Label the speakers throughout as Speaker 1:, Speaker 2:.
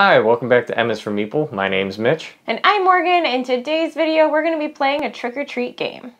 Speaker 1: Hi, welcome back to misformeeple. My name's Mitch.
Speaker 2: And I'm Morgan. In today's video, we're going to be playing a trick-or-treat game.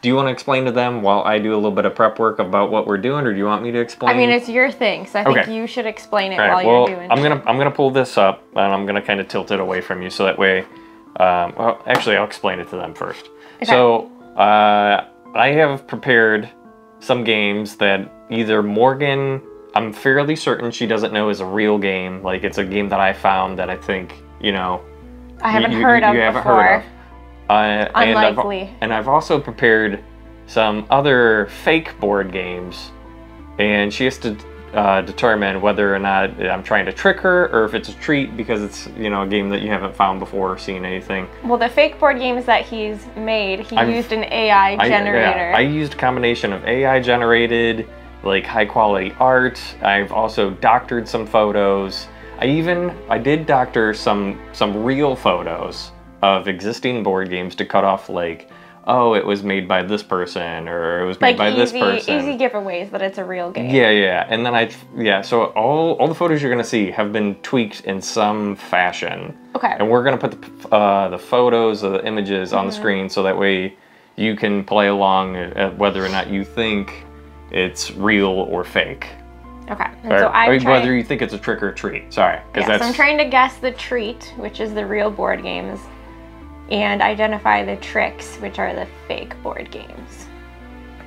Speaker 1: Do you want to explain to them while I do a little bit of prep work about what we're doing, or do you want me to explain?
Speaker 2: I mean, it's your thing, so I think you should explain it while
Speaker 1: you're
Speaker 2: doing it.
Speaker 1: I'm gonna pull this up, and I'm gonna kind of tilt it away from you, so that way, well, actually, I'll explain it to them first. Okay. So, I have prepared some games that either Morgan, I'm fairly certain she doesn't know is a real game. Like, it's a game that I found that I think, you know,
Speaker 2: I haven't heard of before.
Speaker 1: Unlikely. And I've also prepared some other fake board games, and she has to determine whether or not I'm trying to trick her or if it's a treat because it's, you know, a game that you haven't found before or seen anything.
Speaker 2: Well, the fake board games that he's made, he used an AI generator.
Speaker 1: I used a combination of AI generated, like high quality art. I've also doctored some photos. I did doctor some real photos of existing board games to cut off, like, oh, it was made by this person, or it was made by this person.
Speaker 2: Easy giveaways that it's a real game.
Speaker 1: Yeah. And then so all the photos you're gonna see have been tweaked in some fashion.
Speaker 2: Okay.
Speaker 1: And we're gonna put the photos, the images on the screen, so that way you can play along at whether or not you think it's real or fake.
Speaker 2: Okay. And
Speaker 1: whether you think it's a trick or treat. Sorry.
Speaker 2: So I'm trying to guess the treat, which is the real board games, and identify the tricks, which are the fake board games.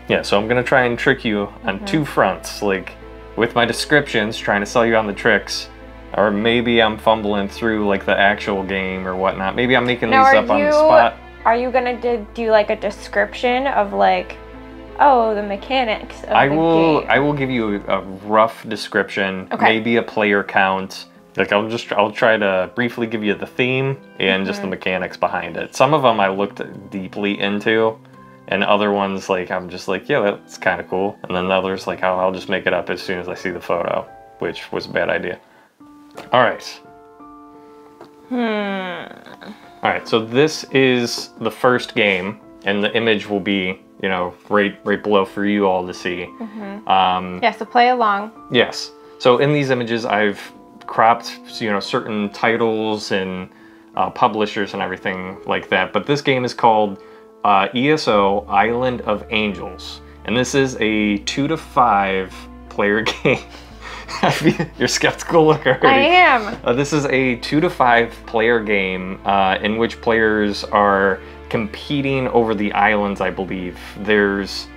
Speaker 1: Yeah, so I'm gonna try and trick you on two fronts, like with my descriptions, trying to sell you on the tricks, or maybe I'm fumbling through like the actual game or whatnot. Maybe I'm making these up on the spot.
Speaker 2: Are you gonna do like a description of like, oh, the mechanics of the game?
Speaker 1: I will give you a rough description, maybe a player count. Like I'll try to briefly give you the theme and just the mechanics behind it. Some of them I looked deeply into, and other ones like I'm just like, yeah, that's kind of cool. And then others like, oh, I'll just make it up as soon as I see the photo, which was a bad idea. All right. All right. So this is the first game, and the image will be, you know, right below for you all to see.
Speaker 2: Yeah. So play along.
Speaker 1: Yes. So in these images, I've cropped, you know, certain titles and publishers and everything like that. But this game is called ESO Island of Angels, and this is a 2 to 5 player game. You're skeptical look already.
Speaker 2: I am.
Speaker 1: This is a 2 to 5 player game in which players are competing over the islands. I believe there's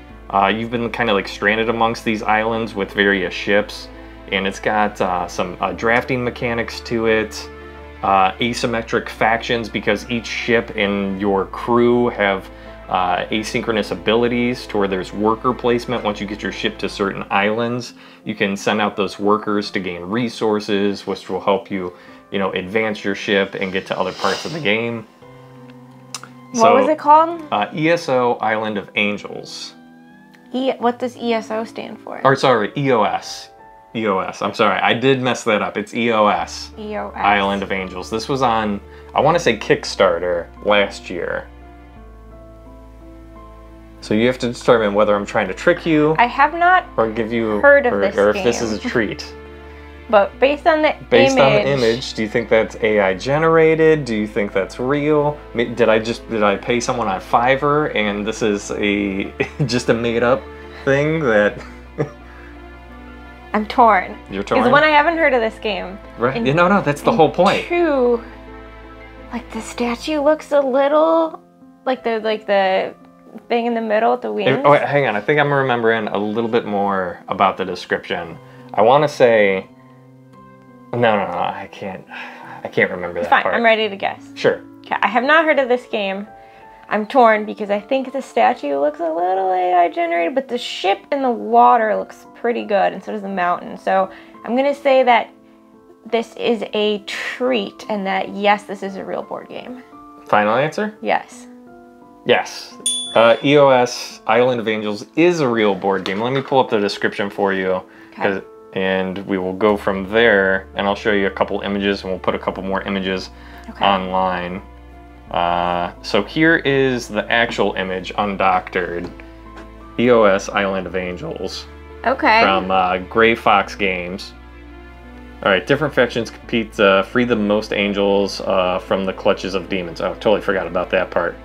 Speaker 1: you've been kind of like stranded amongst these islands with various ships. And it's got some drafting mechanics to it, asymmetric factions, because each ship and your crew have asynchronous abilities to where there's worker placement. Once you get your ship to certain islands, you can send out those workers to gain resources, which will help you, you know, advance your ship and get to other parts of the game.
Speaker 2: What was it called?
Speaker 1: ESO Island of Angels.
Speaker 2: What does ESO stand for?
Speaker 1: Or sorry, EOS. EOS. I'm sorry, I did mess that up. It's EOS.
Speaker 2: EOS.
Speaker 1: Island of Angels. This was on, I want to say, Kickstarter last year. So you have to determine whether I'm trying to trick you.
Speaker 2: I have not
Speaker 1: or give you
Speaker 2: heard of this
Speaker 1: or if
Speaker 2: game.
Speaker 1: this is a treat.
Speaker 2: But based on the
Speaker 1: image, do you think that's AI generated? Do you think that's real? Did I pay someone on Fiverr and this is just a made up thing that?
Speaker 2: I'm torn.
Speaker 1: You're torn?
Speaker 2: Because one, I haven't heard of this game.
Speaker 1: Right. No, that's the whole point.
Speaker 2: Two, like the statue looks a little like the thing in the middle with the wings.
Speaker 1: Oh, hang on. I think I'm remembering a little bit more about the description. I want to say, no, I can't remember that part.
Speaker 2: Fine, I'm ready to guess.
Speaker 1: Sure.
Speaker 2: Okay, I have not heard of this game. I'm torn because I think the statue looks a little AI generated, but the ship in the water looks pretty good, and so does the mountain. So I'm gonna say that this is a treat, and that yes, this is a real board game.
Speaker 1: Final answer?
Speaker 2: Yes.
Speaker 1: Yes. EOS Island of Angels is a real board game. Let me pull up the description for you.
Speaker 2: Okay.
Speaker 1: And we will go from there, and I'll show you a couple images, and we'll put a couple more images online. So here is the actual image, undoctored. EOS Island of Angels.
Speaker 2: Okay.
Speaker 1: From Gray Fox Games. Alright, different factions compete to free the most angels from the clutches of demons. Oh, totally forgot about that part.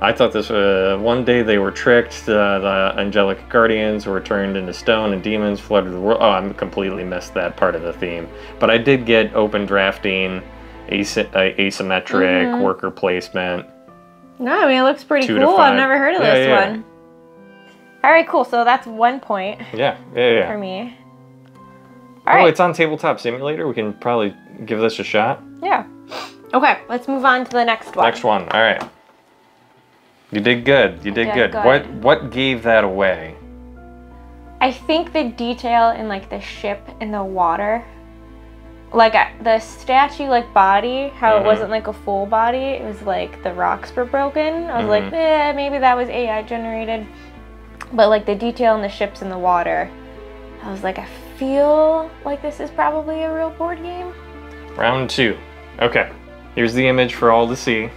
Speaker 1: I thought this one day they were tricked. The angelic guardians were turned into stone and demons flooded the world. Oh, I completely missed that part of the theme. But I did get open drafting, asymmetric, worker placement.
Speaker 2: No, I mean, it looks pretty cool. I've never heard of this one. All right, cool. So that's 1 point.
Speaker 1: Yeah.
Speaker 2: For me. All right.
Speaker 1: Oh, it's on Tabletop Simulator. We can probably give this a shot.
Speaker 2: Yeah. Okay, let's move on to the next one.
Speaker 1: Next one. All right. You did good. You did good. What gave that away?
Speaker 2: I think the detail in like the ship in the water, like the statue like body, how it wasn't like a full body. It was like the rocks were broken. I was like, maybe that was AI generated. But like the detail in the ships in the water, I was like, I feel like this is probably a real board game.
Speaker 1: Round 2. Okay. Here's the image for all to see.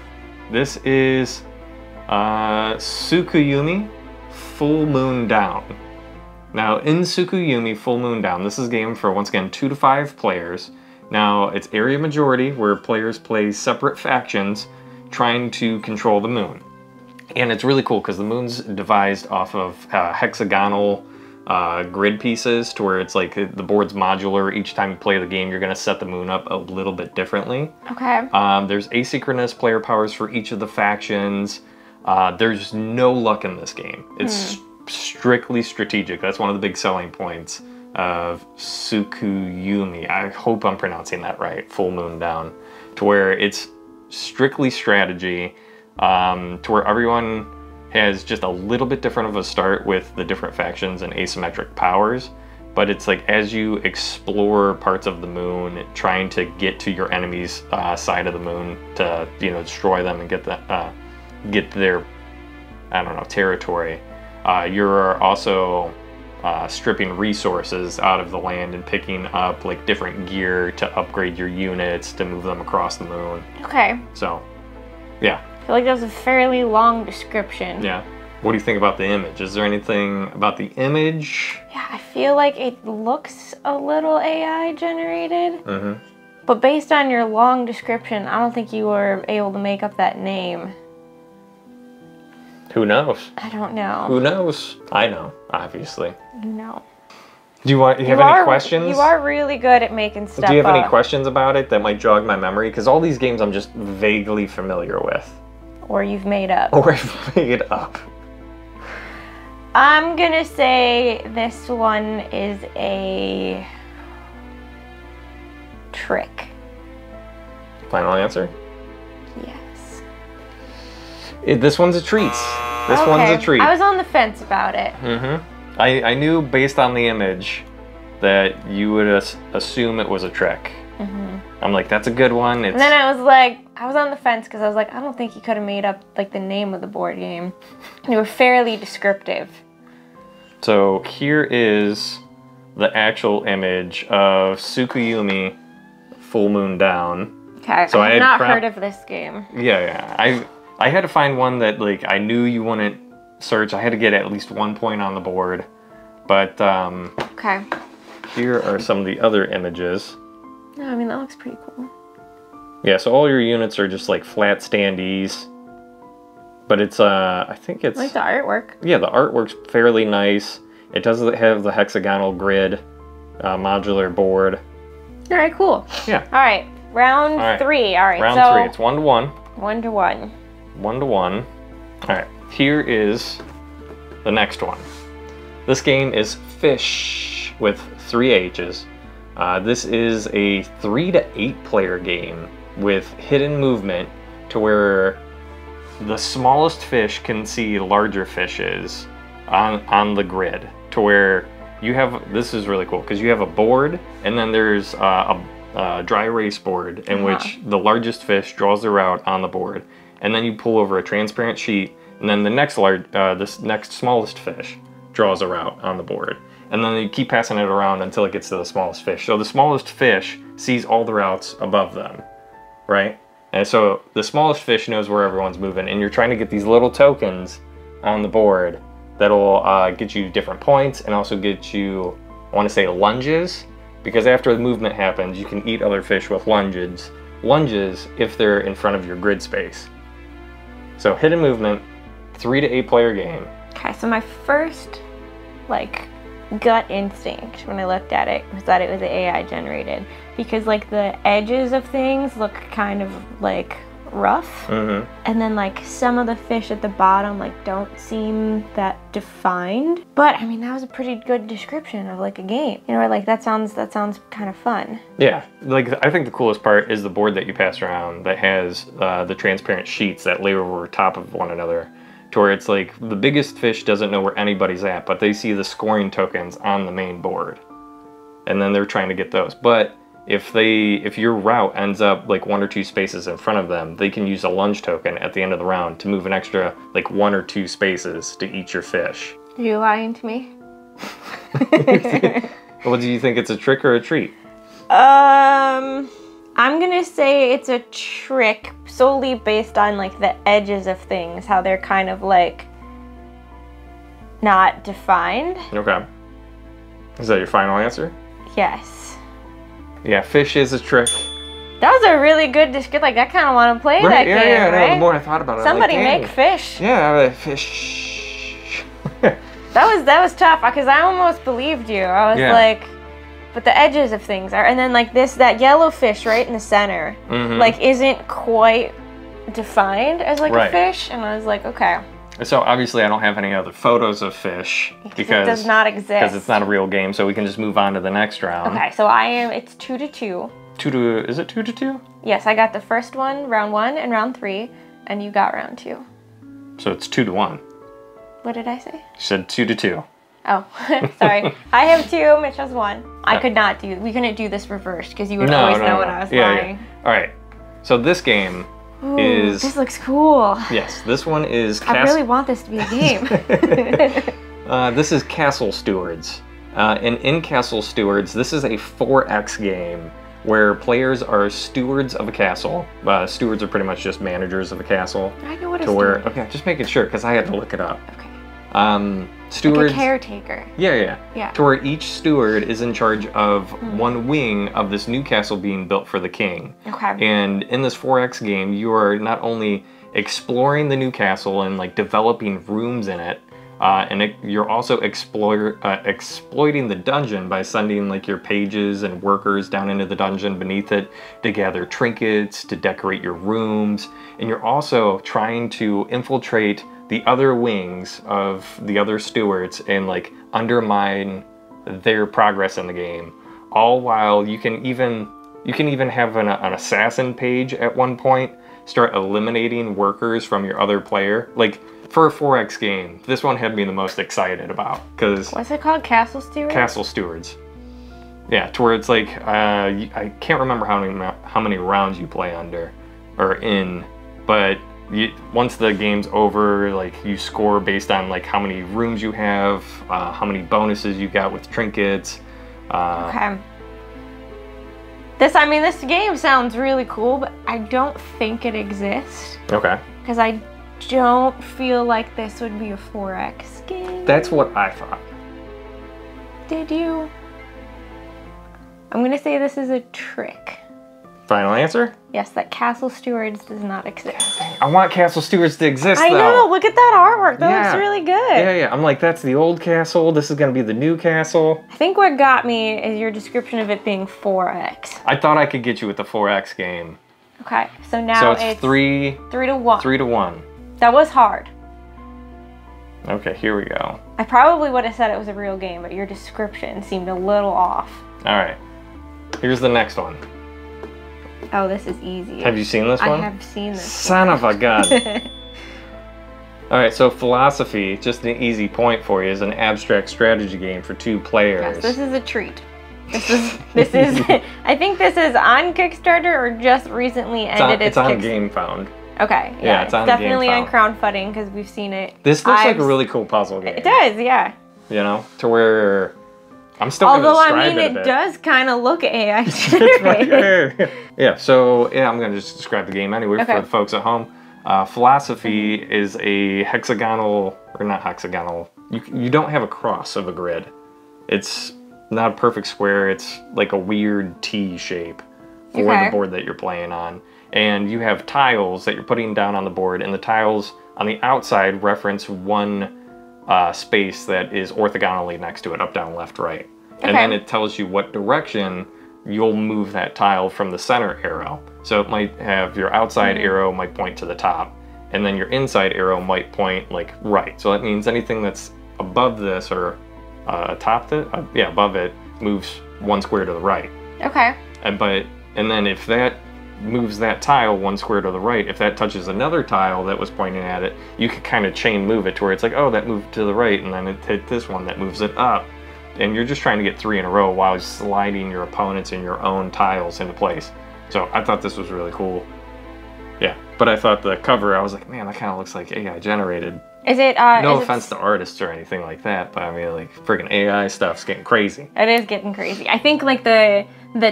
Speaker 1: This is Tsukuyumi Full Moon Down. Now in Tsukuyumi Full Moon Down, this is a game for, once again, 2 to 5 players. Now it's area majority, where players play separate factions trying to control the moon. And it's really cool because the moon's devised off of hexagonal grid pieces, to where it's like the board's modular. Each time you play the game, you're going to set the moon up a little bit differently.
Speaker 2: Okay.
Speaker 1: There's asynchronous player powers for each of the factions. There's no luck in this game. It's strictly strategic. That's one of the big selling points of Tsukuyumi. I hope I'm pronouncing that right. Full Moon Down. To where it's strictly strategy, to where everyone has just a little bit different of a start with the different factions and asymmetric powers. But it's like, as you explore parts of the moon, trying to get to your enemy's side of the moon to, destroy them and get their, I don't know, territory. You're also stripping resources out of the land and picking up like different gear to upgrade your units to move them across the moon.
Speaker 2: Okay.
Speaker 1: So, yeah.
Speaker 2: I feel like that was a fairly long description.
Speaker 1: Yeah. What do you think about the image? Is there anything about the image?
Speaker 2: Yeah, I feel like it looks a little AI generated. But based on your long description, I don't think you were able to make up that name.
Speaker 1: Who knows?
Speaker 2: I don't know.
Speaker 1: Who knows? I know, obviously.
Speaker 2: No.
Speaker 1: Do you have any questions?
Speaker 2: You are really good at making stuff up.
Speaker 1: Do you have any questions about it that might jog my memory? Because all these games I'm just vaguely familiar with.
Speaker 2: Or you've made up.
Speaker 1: Or I've made up.
Speaker 2: I'm gonna say this one is a trick.
Speaker 1: Final answer?
Speaker 2: Yes.
Speaker 1: This one's a treat. This one's a treat.
Speaker 2: I was on the fence about it.
Speaker 1: I knew based on the image that you would assume it was a trick. I'm like, that's a good one.
Speaker 2: And then I was on the fence because I was like, I don't think you could have made up like the name of the board game. You were fairly descriptive.
Speaker 1: So here is the actual image of Tsukuyumi Full Moon Down.
Speaker 2: Okay, so I have not heard of this game.
Speaker 1: Yeah. I had to find one that like I knew you wouldn't search. I had to get at least 1 point on the board. But
Speaker 2: okay.
Speaker 1: Here are some of the other images.
Speaker 2: No, I mean that looks pretty cool.
Speaker 1: Yeah, so all your units are just like flat standees. But it's I think it's
Speaker 2: I like the artwork.
Speaker 1: Yeah, the artwork's fairly nice. It does have the hexagonal grid modular board.
Speaker 2: All right, cool.
Speaker 1: Yeah.
Speaker 2: All right, round 3. All right,
Speaker 1: round 3. It's 1-1.
Speaker 2: 1-1.
Speaker 1: 1-1. All right, here is the next one. This game is Fish with 3 H's. This is a 3 to 8 player game with hidden movement, to where the smallest fish can see larger fishes on the grid, to where you have, this is really cool because you have a board, and then there's a dry erase board in which the largest fish draws their route on the board, and then you pull over a transparent sheet And then this next smallest fish draws a route on the board. And then you keep passing it around until it gets to the smallest fish. So the smallest fish sees all the routes above them, right? And so the smallest fish knows where everyone's moving, and you're trying to get these little tokens on the board that'll get you different points and also get you, I want to say, lunges, because after the movement happens, you can eat other fish with lunges. Lunges if they're in front of your grid space. So hidden movement, 3 to 8 player game.
Speaker 2: Okay, so my first, like, gut instinct when I looked at it was that it was AI generated, because like the edges of things look kind of like rough, and then like some of the fish at the bottom like don't seem that defined. But I mean, that was a pretty good description of like a game, you know, like that sounds kind of fun.
Speaker 1: Yeah, like I think the coolest part is the board that you pass around that has the transparent sheets that lay over top of one another, to where it's like the biggest fish doesn't know where anybody's at, but they see the scoring tokens on the main board, and then they're trying to get those. But if your route ends up like 1 or 2 spaces in front of them, they can use a lunge token at the end of the round to move an extra like 1 or 2 spaces to eat your fish.
Speaker 2: Are you lying to me?
Speaker 1: Well, do you think it's a trick or a treat?
Speaker 2: I'm gonna say it's a trick solely based on like the edges of things, how they're kind of like not defined.
Speaker 1: Okay. Is that your final answer?
Speaker 2: Yes.
Speaker 1: Yeah, fish is a trick.
Speaker 2: That was a really good description. Like, I kind of want to play that game, right?
Speaker 1: No, the more I thought about it,
Speaker 2: Somebody
Speaker 1: like,
Speaker 2: make fish.
Speaker 1: Yeah, fish.
Speaker 2: That was tough because I almost believed you. I was like, but the edges of things are, and then like that yellow fish right in the center, like isn't quite defined as like a fish, and I was like, okay.
Speaker 1: So obviously I don't have any other photos of fish because
Speaker 2: it does not exist.
Speaker 1: Because it's not a real game, so we can just move on to the next round.
Speaker 2: Okay, so it's 2 to 2.
Speaker 1: Is it 2 to 2?
Speaker 2: Yes, I got the first one, round 1, and round 3, and you got round 2.
Speaker 1: So it's 2 to 1.
Speaker 2: What did I say?
Speaker 1: You said 2 to 2.
Speaker 2: Oh, sorry. I have 2, Mitch has 1. We couldn't do this reversed because you would always know when I was lying.
Speaker 1: All right, so this game is...
Speaker 2: This looks cool.
Speaker 1: Yes, this one is...
Speaker 2: I really want this to be a game.
Speaker 1: This is Castle Stewards. And in Castle Stewards, this is a 4X game where players are stewards of a castle. Stewards are pretty much just managers of a castle.
Speaker 2: I know what a steward is.
Speaker 1: Okay, just making sure, because I had to look it up.
Speaker 2: Okay.
Speaker 1: Stewards...
Speaker 2: Like a caretaker.
Speaker 1: Yeah. To where each steward is in charge of one wing of this new castle being built for the king.
Speaker 2: Okay.
Speaker 1: And in this 4X game, you are not only exploring the new castle and like developing rooms in it, you're also exploiting the dungeon by sending like your pages and workers down into the dungeon beneath it to gather trinkets, to decorate your rooms, and you're also trying to infiltrate the other wings of the other stewards and like undermine their progress in the game. All while you can even have an assassin page at one point start eliminating workers from your other player. Like, for a 4X game, this one had me the most excited about, because...
Speaker 2: What's it called? Castle Stewards?
Speaker 1: Castle Stewards. Yeah, to where it's like, I can't remember how many rounds you play in, but once the game's over, like, you score based on like how many rooms you have, how many bonuses you got with trinkets.
Speaker 2: Okay. This game sounds really cool, but I don't think it exists.
Speaker 1: Okay.
Speaker 2: Because I don't feel like this would be a 4X game.
Speaker 1: That's what I thought.
Speaker 2: Did you? I'm gonna say this is a trick.
Speaker 1: Final answer?
Speaker 2: Yes, that Castle Stewards does not exist.
Speaker 1: I want Castle Stewards to exist, though.
Speaker 2: I know, look at that artwork. That looks really good.
Speaker 1: Yeah. I'm like, that's the old castle. This is going to be the new castle.
Speaker 2: I think what got me is your description of it being 4X.
Speaker 1: I thought I could get you with the 4X game.
Speaker 2: Okay, so now
Speaker 1: it's 3
Speaker 2: to 1.
Speaker 1: 3 to 1.
Speaker 2: That was hard.
Speaker 1: Okay, here we go.
Speaker 2: I probably would have said it was a real game, but your description seemed a little off.
Speaker 1: All right, here's the next one.
Speaker 2: Oh, this is easy.
Speaker 1: Have you seen this one?
Speaker 2: I have seen this
Speaker 1: Son of a gun. All right, so Philosophy, just an easy point for you, is an abstract strategy game for 2 players.
Speaker 2: Yes, this is a treat. This is I think this is on Kickstarter or just recently ended its
Speaker 1: on GameFound.
Speaker 2: Okay,
Speaker 1: Yeah, it's on
Speaker 2: definitely on
Speaker 1: GameFound.
Speaker 2: crowdfunding because we've seen it.
Speaker 1: This looks like a really cool puzzle game.
Speaker 2: It does, yeah.
Speaker 1: You know, to where I'm still going to
Speaker 2: Although,
Speaker 1: describe
Speaker 2: I mean,
Speaker 1: it a bit.
Speaker 2: it does kind of look AI
Speaker 1: It's
Speaker 2: generated.
Speaker 1: right there. Yeah, so yeah, I'm going to just describe the game anyway for the folks at home. Philosophy is a hexagonal, or not hexagonal, you don't have a cross of a grid. It's not a perfect square, it's like a weird T shape for the board that you're playing on. And you have tiles that you're putting down on the board, and the tiles on the outside reference one space that is orthogonally next to it, up, down, left, right. And then it tells you what direction you'll move that tile from the center arrow. So it might have your outside arrow might point to the top, and then your inside arrow might point like right. So that means anything that's above this or atop it, above it, moves one square to the right.
Speaker 2: Okay.
Speaker 1: And then if that moves that tile one square to the right, if that touches another tile that was pointing at it, you could kind of chain move it to where it's like, oh, that moved to the right, and then it hit this one that moves it up. And you're just trying to get 3 in a row while sliding your opponents and your own tiles into place. So I thought this was really cool. Yeah, but I thought the cover, I was like, man, that kind of looks like AI generated.
Speaker 2: Is it?
Speaker 1: No offense to artists or anything like that, but I mean, like, freaking AI stuff's getting crazy.
Speaker 2: It is getting crazy. I think like the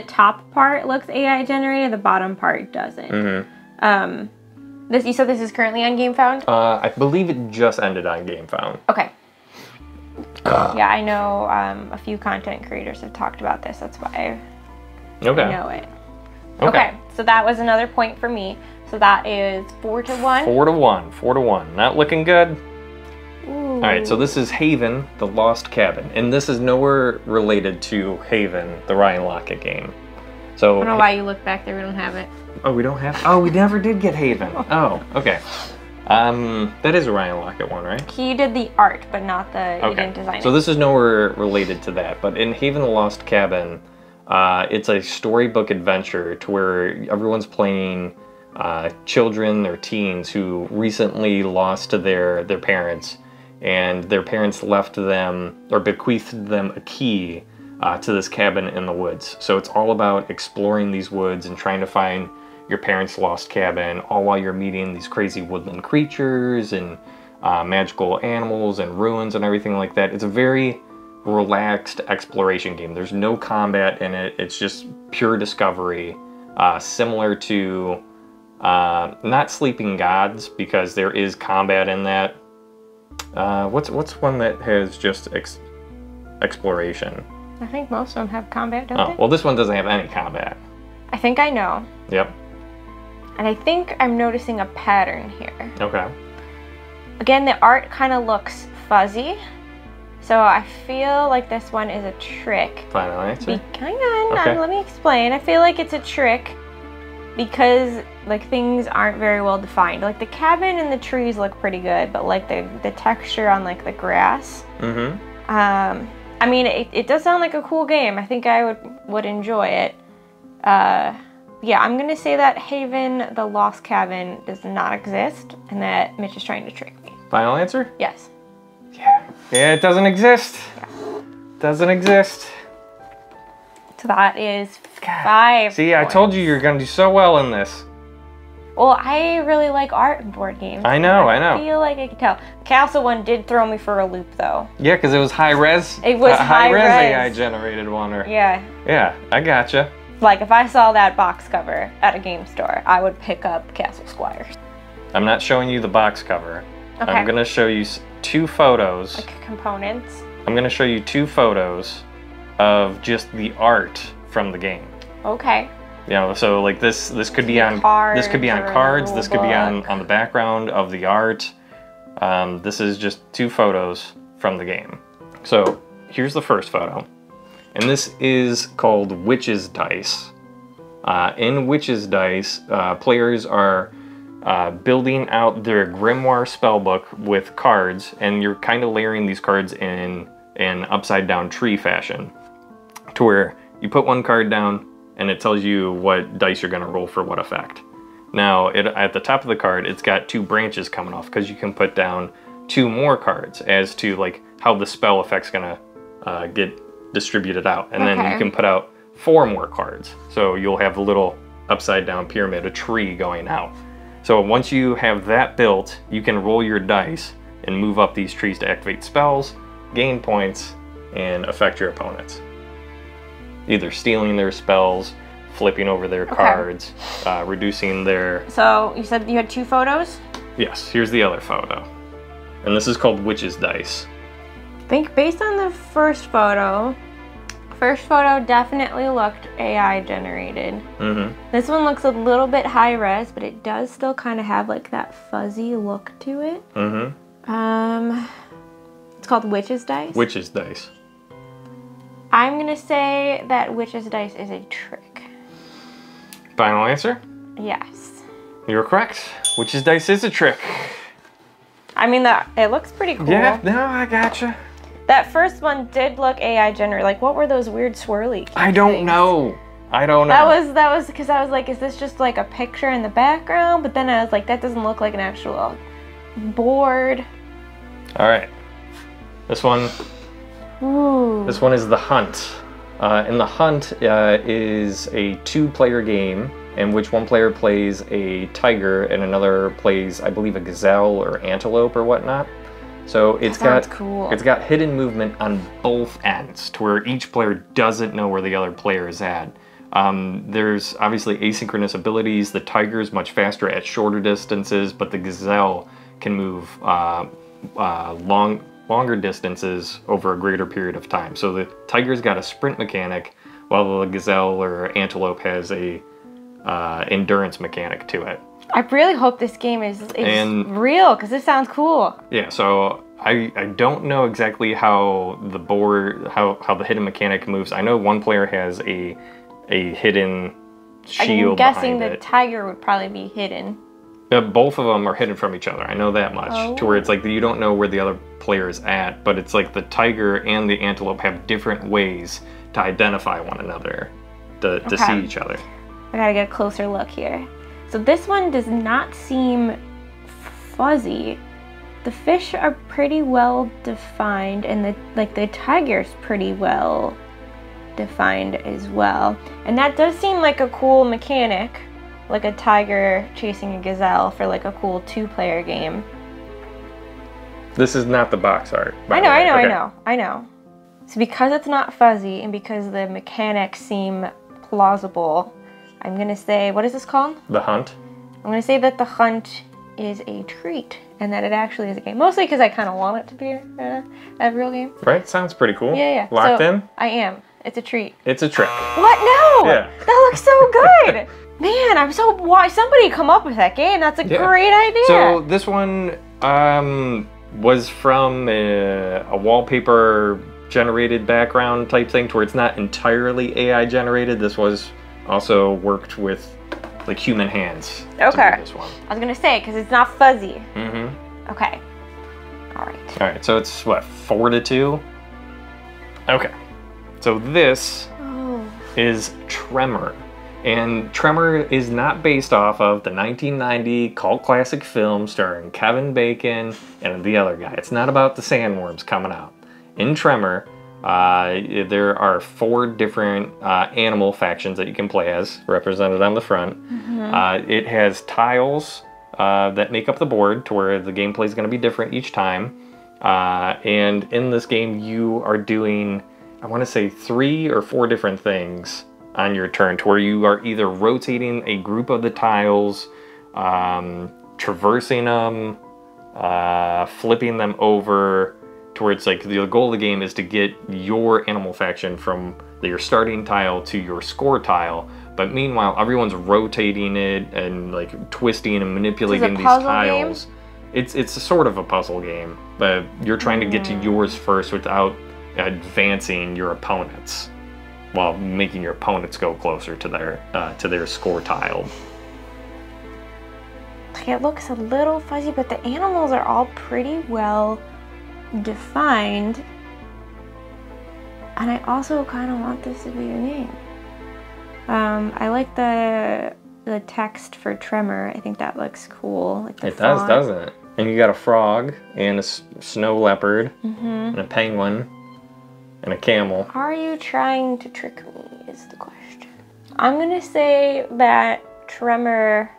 Speaker 2: top part looks AI generated, the bottom part doesn't. You said this is currently on GameFound?
Speaker 1: I believe it just ended on GameFound.
Speaker 2: Okay. Yeah, I know a few content creators have talked about this. That's why I know it. Okay, so that was another point for me. So that is 4-1.
Speaker 1: 4-1. 4-1. Not looking good.
Speaker 2: Ooh.
Speaker 1: All right, so this is Haven, the Lost Cabin, and this is nowhere related to Haven, the Ryan Lockett game. So
Speaker 2: I don't know why you look back there. We don't have it.
Speaker 1: Oh, we don't have. Oh, we never did get Haven. Oh, okay. That is a Ryan Lockett one, right?
Speaker 2: He did the art, but not the. He didn't design it.
Speaker 1: So this is nowhere related to that, but in Haven, the Lost Cabin, it's a storybook adventure to where everyone's playing children or teens who recently lost their parents, and their parents left them or bequeathed them a key to this cabin in the woods. So it's all about exploring these woods and trying to find your parents' lost cabin, all while you're meeting these crazy woodland creatures and magical animals and ruins and everything like that. It's a very relaxed exploration game. There's no combat in it. It's just pure discovery, similar to not Sleeping Gods, because there is combat in that. What's one that has just exploration?
Speaker 2: I think most of them have combat, don't they?
Speaker 1: Well, this one doesn't have any combat.
Speaker 2: I think I know.
Speaker 1: Yep.
Speaker 2: And I think I'm noticing a pattern here.
Speaker 1: Okay.
Speaker 2: Again, the art kind of looks fuzzy. So I feel like this one is a trick.
Speaker 1: Final answer?
Speaker 2: Hang on, let me explain. I feel like it's a trick because like things aren't very well defined. Like the cabin and the trees look pretty good, but like the texture on like the grass. I mean, it does sound like a cool game. I think I would enjoy it. Yeah, I'm gonna say that Haven, the Lost Cabin, does not exist, and that Mitch is trying to trick me.
Speaker 1: Final answer?
Speaker 2: Yes.
Speaker 1: Yeah, it doesn't exist.
Speaker 2: Yeah.
Speaker 1: Doesn't exist.
Speaker 2: So that is 5
Speaker 1: See, I told you you're gonna do so well in this.
Speaker 2: Well, I really like art in board games.
Speaker 1: I know.
Speaker 2: I feel like I could tell. Castle one did throw me for a loop, though.
Speaker 1: Yeah, because it was high res.
Speaker 2: It was high res.
Speaker 1: AI generated one.
Speaker 2: Yeah.
Speaker 1: Yeah, I gotcha.
Speaker 2: Like, if I saw that box cover at a game store, I would pick up Castle Squires.
Speaker 1: I'm not showing you the box cover.
Speaker 2: Okay.
Speaker 1: I'm gonna show you 2 photos.
Speaker 2: Like components.
Speaker 1: I'm gonna show you 2 photos of just the art from the game.
Speaker 2: Okay.
Speaker 1: You know, so like this could be on cards. This could be on cards. This could be on the background of the art. This is just 2 photos from the game. So here's the first photo, and this is called Witch's Dice. In Witch's Dice, players are building out their grimoire spellbook with cards, and you're kind of layering these cards in an upside down tree fashion, to where you put one card down and it tells you what dice you're going to roll for what effect. Now, at the top of the card, it's got 2 branches coming off, because you can put down 2 more cards as to like how the spell effect's going to get distributed out. And then you can put out 4 more cards. So you'll have a little upside down pyramid, a tree going out. So once you have that built, you can roll your dice and move up these trees to activate spells, gain points, and affect your opponents. Either stealing their spells, flipping over their cards, reducing their...
Speaker 2: So you said you had 2 photos?
Speaker 1: Yes, here's the other photo. And this is called Witch's Dice.
Speaker 2: I think based on the first photo definitely looked AI generated. This one looks a little bit high res, but it does still kind of have like that fuzzy look to it. It's called Witch's Dice.
Speaker 1: Witch's Dice.
Speaker 2: I'm gonna say that Witch's Dice is a trick.
Speaker 1: Final answer?
Speaker 2: Yes.
Speaker 1: You're correct. Witch's Dice is a trick.
Speaker 2: I mean, it looks pretty cool.
Speaker 1: Yeah, no, I gotcha.
Speaker 2: That first one did look AI generated. Like, what were those weird swirly
Speaker 1: I don't
Speaker 2: things?
Speaker 1: know. I don't know.
Speaker 2: That was because I was like, is this just like a picture in the background? But then I was like, that doesn't look like an actual board.
Speaker 1: All right. This one.
Speaker 2: Ooh.
Speaker 1: This one is The Hunt. And The Hunt is a 2-player game in which one player plays a tiger and another plays, I believe, a gazelle or antelope or whatnot. So it's got hidden movement on both ends to where each player doesn't know where the other player is at. There's obviously asynchronous abilities. The tiger is much faster at shorter distances, but the gazelle can move longer distances over a greater period of time. So the tiger's got a sprint mechanic, while the gazelle or antelope has a endurance mechanic to it.
Speaker 2: I really hope this game is real, because this sounds cool.
Speaker 1: Yeah, so I don't know exactly how the board, how the hidden mechanic moves. I know one player has a hidden shield
Speaker 2: behind it. I'm guessing the
Speaker 1: it.
Speaker 2: tiger would probably be hidden.
Speaker 1: Both of them are hidden from each other. I know that much. To where it's like you don't know where the other player is at, but it's like the tiger and the antelope have different ways to identify one another, to see each other.
Speaker 2: I gotta get a closer look here. So this one does not seem fuzzy. The fish are pretty well defined, and the tiger's pretty well defined as well. And that does seem like a cool mechanic, like a tiger chasing a gazelle for like a cool 2-player game.
Speaker 1: This is not the box art.
Speaker 2: I know. So because it's not fuzzy and because the mechanics seem plausible, I'm gonna say, what is this called?
Speaker 1: The Hunt.
Speaker 2: I'm gonna say that The Hunt is a treat and that it actually is a game. Mostly because I kind of want it to be a real game.
Speaker 1: Right? Sounds pretty cool.
Speaker 2: Yeah.
Speaker 1: Locked in?
Speaker 2: I am. It's a treat.
Speaker 1: It's a trick.
Speaker 2: What? No!
Speaker 1: Yeah.
Speaker 2: That looks so good! Man, I'm so... Why somebody come up with that game? That's a great idea.
Speaker 1: So this one was from a wallpaper generated background type thing to where it's not entirely AI generated. This was also worked with like human hands.
Speaker 2: Okay.
Speaker 1: To do this one.
Speaker 2: I was gonna say, because it's not fuzzy.
Speaker 1: Mm-hmm.
Speaker 2: Okay. All right.
Speaker 1: So it's what, 4-2? Okay. So this is Tremor. And Tremor is not based off of the 1990 cult classic film starring Kevin Bacon and the other guy. It's not about the sandworms coming out. In Tremor, there are 4 different animal factions that you can play as, represented on the front. It has tiles that make up the board to where the gameplay is going to be different each time. And in this game, you are doing, I want to say 3 or 4 different things on your turn, to where you are either rotating a group of the tiles, traversing them, flipping them over, to where it's like the goal of the game is to get your animal faction from your starting tile to your score tile. But meanwhile, everyone's rotating it and like twisting and manipulating these tiles. It's a sort of a puzzle game, but you're trying to get to yours first without advancing your opponents, while making your opponents go closer to their score tile.
Speaker 2: It looks a little fuzzy, but the animals are all pretty well defined. And I also kind of want this to be a game. I like the text for Tremor. I think that looks cool. Like the font.
Speaker 1: Does, doesn't it? And you got a frog and a snow leopard and a penguin and a camel.
Speaker 2: Are you trying to trick me is the question. I'm gonna say that Tremor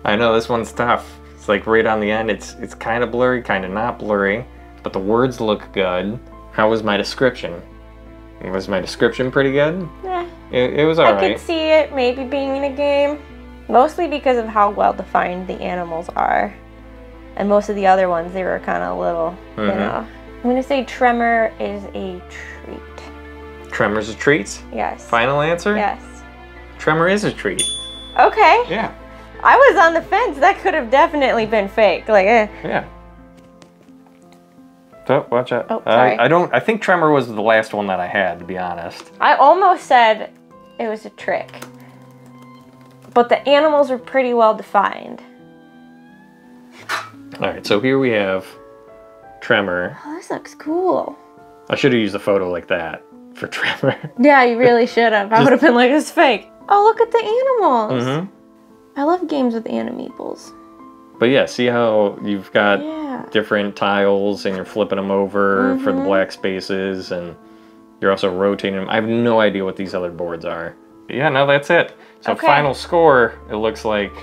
Speaker 1: I know this one's tough. It's like right on the end. It's kind of blurry, kind of not blurry, but the words look good. How was my description? Was my description pretty good?
Speaker 2: Yeah.
Speaker 1: It was alright.
Speaker 2: I could see it maybe being in a game, mostly because of how well defined the animals are. And most of the other ones, they were kind of little, you know. I'm gonna say Tremor is a treat.
Speaker 1: Tremor's a treat?
Speaker 2: Yes.
Speaker 1: Final answer?
Speaker 2: Yes.
Speaker 1: Tremor is a treat.
Speaker 2: Okay.
Speaker 1: Yeah.
Speaker 2: I was on the fence. That could have definitely been fake. Like,
Speaker 1: Yeah. So, watch out.
Speaker 2: Oh, sorry.
Speaker 1: I think Tremor was the last one that I had, to be honest.
Speaker 2: I almost said it was a trick. But the animals were pretty well defined.
Speaker 1: Alright, so here we have Tremor.
Speaker 2: Oh, this looks cool.
Speaker 1: I should have used a photo like that for Tremor.
Speaker 2: Yeah, you really should have. I would have been like, it's fake. Oh, look at the animals. I love games with animeeples.
Speaker 1: But yeah, see how you've got
Speaker 2: Yeah.
Speaker 1: different tiles and you're flipping them over for the black spaces and you're also rotating them. I have no idea what these other boards are. But yeah, no, that's it. So
Speaker 2: Okay.
Speaker 1: final score, it looks like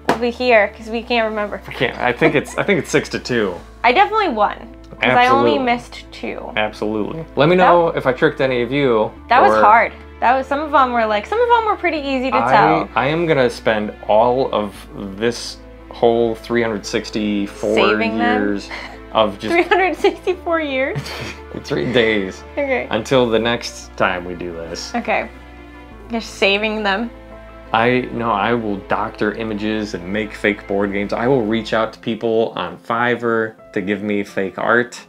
Speaker 2: We'll be here because we can't remember.
Speaker 1: I think it's 6-2.
Speaker 2: I definitely won because I only missed 2.
Speaker 1: Absolutely. Let me know if I tricked any of you.
Speaker 2: That was hard. That was some of them were pretty easy to tell.
Speaker 1: I am gonna spend all of this whole 364
Speaker 2: Saving them?
Speaker 1: years of just
Speaker 2: 364 years.
Speaker 1: 3 days
Speaker 2: Okay.
Speaker 1: until the next time we do this.
Speaker 2: Okay. You're saving them.
Speaker 1: I will doctor images and make fake board games. I will reach out to people on Fiverr to give me fake art.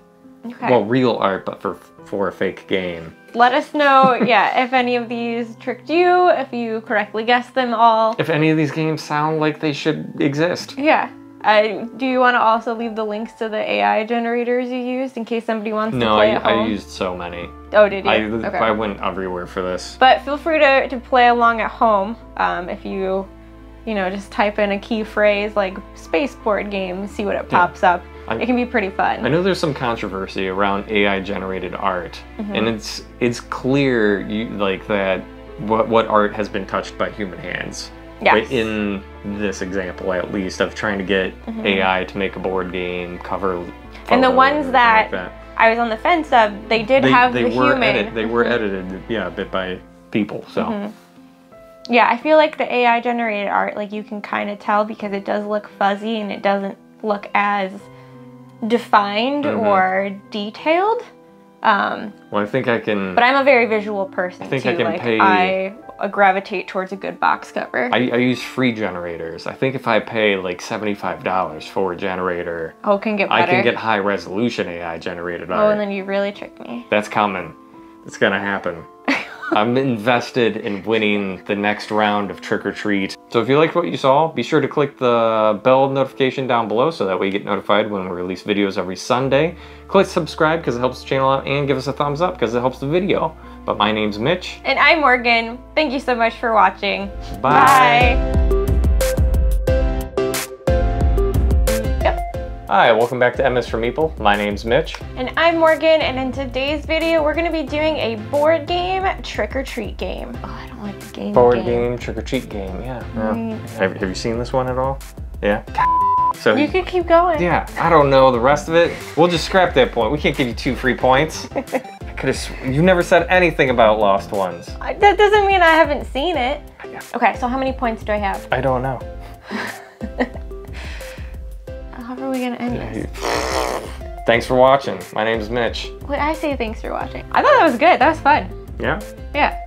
Speaker 2: Okay.
Speaker 1: Well, real art, but for a fake game.
Speaker 2: Let us know, yeah, if any of these tricked you, if you correctly guessed them all.
Speaker 1: If any of these games sound like they should exist.
Speaker 2: Yeah. Do you want to also leave the links to the AI generators you used in case somebody wants to play at home?
Speaker 1: I used so many.
Speaker 2: Oh, did you? Okay.
Speaker 1: I went everywhere for this.
Speaker 2: But feel free to play along at home if you just type in a key phrase like spaceport game, see what it pops up. It can be pretty fun.
Speaker 1: I know there's some controversy around AI generated art, and it's clear that what art has been touched by human hands.
Speaker 2: Yes.
Speaker 1: Right, in this example, at least, of trying to get AI to make a board game cover.
Speaker 2: And the ones that I was on the fence of, they have the human.
Speaker 1: They were edited, yeah, a bit by people. So.
Speaker 2: Yeah, I feel like the AI generated art, like you can kind of tell because it does look fuzzy and it doesn't look as defined or detailed.
Speaker 1: Well, I think I can.
Speaker 2: But I'm a very visual person.
Speaker 1: I think
Speaker 2: too.
Speaker 1: I can
Speaker 2: like,
Speaker 1: pay.
Speaker 2: I gravitate towards a good box cover.
Speaker 1: I use free generators. I think if I pay like $75 for a generator,
Speaker 2: it can get better.
Speaker 1: I can get high resolution AI generated art.
Speaker 2: Oh, and then you really tricked me.
Speaker 1: That's coming. It's gonna happen. I'm invested in winning the next round of Trick or Treat. So if you liked what you saw, be sure to click the bell notification down below so that way you get notified when we release videos every Sunday. Click subscribe because it helps the channel out, and give us a thumbs up because it helps the video. But my name's Mitch.
Speaker 2: And I'm Morgan. Thank you so much for watching.
Speaker 1: Bye.
Speaker 2: Bye.
Speaker 1: Hi, welcome back to misformeeple. My name's Mitch.
Speaker 2: And I'm Morgan, and in today's video, we're gonna be doing a board game trick or treat game. Oh, I don't like the game.
Speaker 1: Board game, trick or treat game, yeah. Have you seen this one at all? Yeah? So
Speaker 2: you could keep going.
Speaker 1: Yeah, I don't know the rest of it. We'll just scrap that point. We can't give you 2 free points. You never said anything about Lost Ones.
Speaker 2: That doesn't mean I haven't seen it.
Speaker 1: Yeah.
Speaker 2: Okay, so how many points do I have?
Speaker 1: I don't know.
Speaker 2: How are we gonna end this?
Speaker 1: Thanks for watching. My name's Mitch.
Speaker 2: Wait, I say thanks for watching. I thought that was good. That was fun.
Speaker 1: Yeah?
Speaker 2: Yeah.